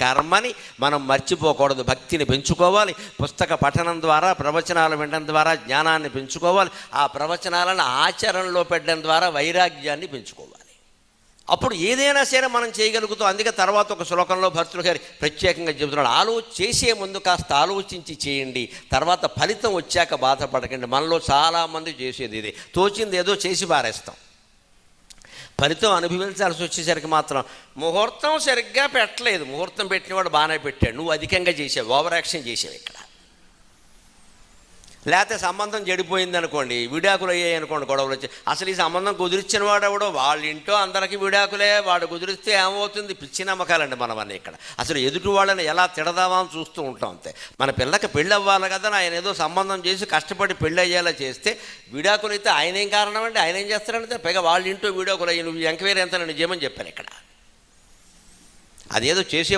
కర్మని మనం మర్చిపోకూడదు. భక్తిని పెంచుకోవాలి. పుస్తక పఠనం ద్వారా, ప్రవచనాలు వినడం ద్వారా జ్ఞానాన్ని పెంచుకోవాలి. ఆ ప్రవచనాలను ఆచరణలో పెట్టడం ద్వారా వైరాగ్యాన్ని పెంచుకోవాలి. అప్పుడు ఏదైనా సరే మనం చేయగలుగుతాం. అందుకే తర్వాత ఒక శ్లోకంలో భర్తృ గారి ప్రత్యేకంగా చెబుతున్నాడు, చేసే ముందు కాస్త ఆలోచించి చేయండి, తర్వాత ఫలితం వచ్చాక బాధపడకండి. మనలో చాలామంది చేసేది ఇదే, తోచింది ఏదో చేసి పారేస్తాం. ఫలితం అనుభవించాల్సి వచ్చేసరికి మాత్రం ముహూర్తం సరిగ్గా పెట్టలేదు, ముహూర్తం పెట్టినవాడు బాగానే పెట్టాడు, నువ్వు అధికంగా చేసావు, ఓవర్ యాక్షన్ చేసావు ఇక్కడ. లేకపోతే సంబంధం చెడిపోయింది అనుకోండి, విడాకులు అయ్యాయి అనుకోండి, గొడవలు వచ్చి అసలు ఈ సంబంధం కుదిరిచ్చిన వాడు ఎవడో వాళ్ళ ఇంట్లో అందరికీ విడాకులే, వాడు కుదిరిస్తే ఏమవుతుంది? పిచ్చి నమ్మకాలండి మనవన్నీ ఇక్కడ. అసలు ఎదుటి వాళ్ళని ఎలా తిడదామా అని చూస్తూ ఉంటాం అంతే. మన పిల్లకి పెళ్ళి అవ్వాలి కదా, ఆయన ఏదో సంబంధం చేసి కష్టపడి పెళ్ళి అయ్యేలా చేస్తే విడాకులు అయితే ఆయన ఏం కారణం అండి? ఆయన ఏం చేస్తారంటే పైగా వాళ్ళ ఇంట్లో విడాకులు అయ్యి నువ్వు ఎంక్వైరీ ఎంత నేను చేయమని చెప్పాను ఇక్కడ. అదేదో చేసే